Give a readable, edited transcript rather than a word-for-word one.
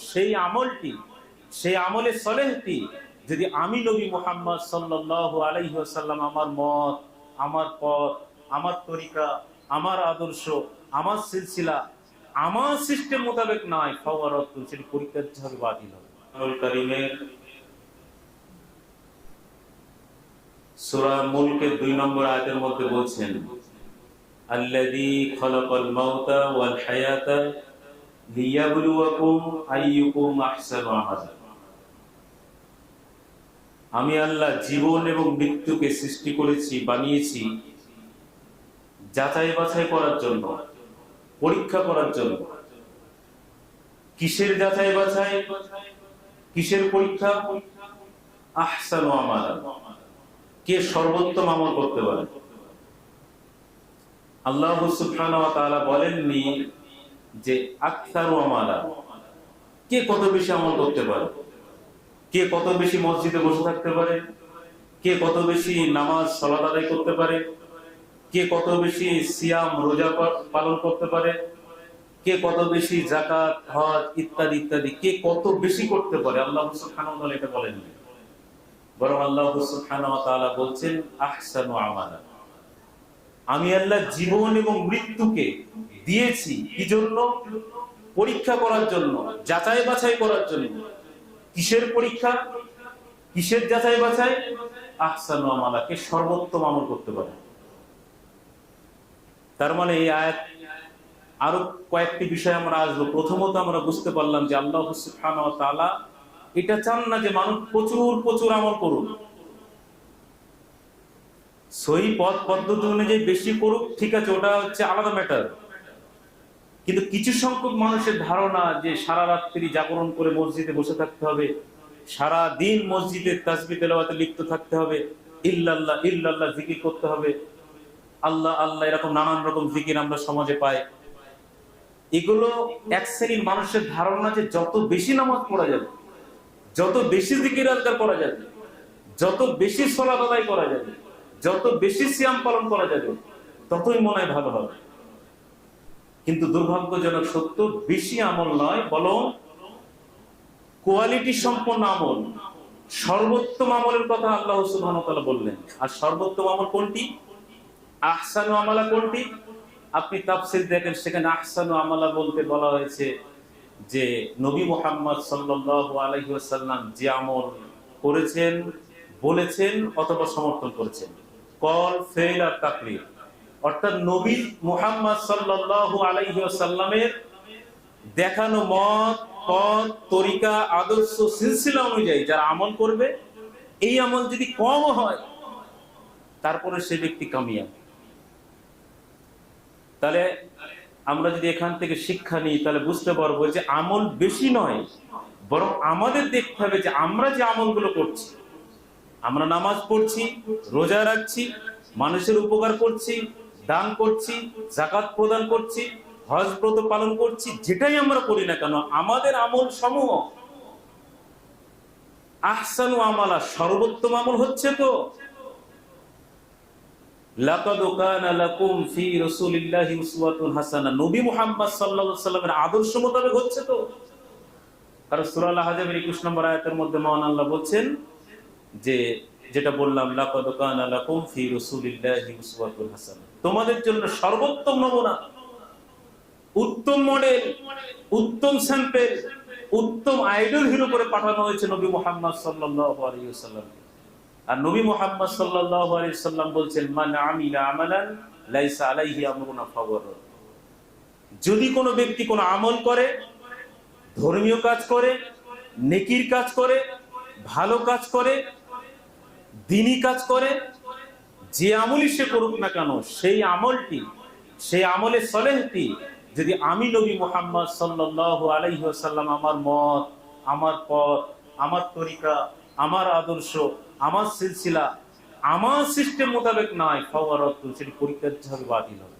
সেই আমলটি, সেই আমলে সলেহটি যদি আমি নবী মুহাম্মদ সাল্লাল্লাহু আলাইহি ওয়াসাল্লাম আমার মত, আমার পথ, আমার তরিকা, আমার আদর্শ, আমার সিলসিলা, আমার সিস্টেম মোতাবেক নয়, ফাওয়ারাত, সেটি পরিত্যাজ্য হবে, বাতিল হবে। আল কারীমের সূরা মুলকের 2 নম্বর আয়াতের মধ্যে বলছেন, আল্লাযী খালাকাল মাউতা ওয়াল হায়াতা লিয়াবলুয়াকুম আইয়ুকুম আহসানু আমালা। আমি আল্লাহ জীবন এবং মৃত্যুকে সৃষ্টি করেছি, বানিয়েছি যাচাই বাছাই করার জন্য, পরীক্ষা করার জন্য। কিসের যাচাই বাছাই, কিসের পরীক্ষা? আহসানু আমালা, কে সর্বোত্তম আমল করতে পারে। আল্লাহ সুবহানাহু ওয়া তাআলা বলেননি যে আকসারু আমালা, কে কত বেশি আমল করতে পারে, কে কত বেশি মসজিদে বসে থাকতে পারে, কে কত বেশি নামাজ সালাত আদায় করতে পারে, কে কত বেশি সিয়াম রোজা পালন করতে পারে, কে কত বেশি যাকাত হজ ইত্যাদি ইত্যাদি, কে কত বেশি করতে পারে। আল্লাহ সুবহানাহু ওয়া তাআলা এটা বলেননি, বরং আল্লাহ সুবহানাহু ওয়া তাআলা বলছেন আহসানু আমালা। আমি আল্লাহ জীবন এবং মৃত্যুকে দিয়েছি কি জন্য? পরীক্ষা করার জন্য, যাচাই বাছাই করার জন্য। কিসের পরীক্ষা, কিসের যাচাই বাছাই? আহসানু আমালা, কে সর্বোত্তম আমল করতে পারে। তার মানে এই আয়াত আরো কয়েকটি বিষয় আমরা আসবো। প্রথমত আমরা বুঝতে পারলাম যে আল্লাহ সুবহানাহু ওয়া তাআলা এটা চান না যে মানুষ প্রচুর প্রচুর আমল করুক, সহি পথ পদ্ধতি অনুযায়ী বেশি করুক, ঠিক আছে, ওটা হচ্ছে আলাদা ম্যাটার। কিন্তু কিছু সংখ্যক মানুষের ধারণা যে সারা রাত্রি জাগরণ করে মসজিদে বসে থাকতে হবে, সারা দিন মসজিদে তাসবিহ তেলাওয়াতে লিপ্ত থাকতে হবে, ইল্লাল্লাহ ইল্লাল্লাহ জিকির করতে হবে, আল্লাহ আল্লাহ, এরকম নানান রকম জিকির আমরা সমাজে পাই। এগুলো এক শ্রেণীর মানুষের ধারণা যে যত বেশি নামাজ পড়া যাবে, যত বেশি জিকির আজকার করা যাবে, যত বেশি সালাত আদায় করা যাবে, যত বেশি সিয়াম পালন করা যাবে, ততই মনে হয় ভালো হবে। কিন্তু দুর্ভাগ্যজনক সত্য, বেশি আমল নয়, বরং কোয়ালিটি সম্পন্ন আমল, সর্বোত্তম আমলের কথা আল্লাহ সুবহানাহু ওয়া তাআলা বললেন। আর সর্বোত্তম আমল কোনটি, আহসানু আমালা কোনটি? আপনি তাফসীর দেখেন, সেখানে আহসানু আমালা বলতে বলা হয়েছে যে নবী মুহাম্মদ সাল্লাল্লাহু আলাইহি ওয়াসাল্লাম যে আমল করেছেন, বলেছেন অথবা সমর্থন করেছেন, কল ফেল আর তাকরীর, অর্থাৎ নবী মুহাম্মদ সাল্লাল্লাহু আলাইহি ওয়াসাল্লামের দেখানো মত, পথ, তরিকা, আদর্শ, সিলসিলা অনুযায়ী যারা আমল করবে, এই আমল যদি কম হয় তারপরে সে ব্যক্তি কামিয়াব। তাহলে আমরা যদি এখান থেকে শিক্ষা নিই, তাহলে বুঝতে পারবো যে আমল বেশি নয়, বরং আমাদের দেখতে হবে যে আমরা যে আমলগুলো করছি, আমরা নামাজ পড়ছি, রোজা রাখছি, মানুষের উপকার করছি, দান করছি, যাকাত প্রদান করছি, হজ ব্রত পালন করছি, যেটাই আমরা করি না কেন, আমাদের আমল সমূহ আহসানু আমালা, সর্বোত্তম আমল হচ্ছে তো। লাকাদ কানা লাকুম ফি রাসূলিল্লাহি উসওয়াতুন হাসানা, নবী মুহাম্মদ সাল্লাল্লাহু আলাইহি ওয়াসাল্লামের আদর্শ মোতাবেক হচ্ছে তো। কারণ সূরা আল-আহজাবের 21 নম্বর আয়াতের মধ্যে মহান আল্লাহ বলছেন যে, যেটা বললাম, লাকাদ কানা লাকুম ফি রাসূলিল্লাহি উসওয়াতুন হাসানা, তোমাদের জন্য সর্বোত্তম নমুনা, উত্তম মডেল, উত্তম স্যাম্পল, উত্তম আইডল হিরো করে পাঠানো হয়েছে নবী মুহাম্মদ সাল্লাল্লাহু আলাইহি ওয়াসাল্লাম। আর নবী মুহাম্মদ সাল্লাল্লাহু আলাইহি ওয়াসাল্লাম বলছেন, মান আমিলা আমালান লাইসা আলাইহি আমরুনা ফাওয়ার, যদি কোনো ব্যক্তি কোনো আমল করে, ধর্মীয় কাজ করে, নেকির কাজ করে, ভালো কাজ করে, দ্বীনি কাজ করে, যে আমলই সে করুক না কেন, সেই আমলটি, সেই আমলে সলেহটি যদি আমি নবী মুহাম্মদ সাল্লাল্লাহু আলাইহি ওয়াসাল্লাম আমার মত, আমার পথ, আমার তরিকা, আমার আদর্শ, আমার সিলসিলা, আমার সিস্টেম মোতাবেক নয়, ফাওয়ারাত, সেটি পরিত্যাজ্য হবে, বাতিল হবে।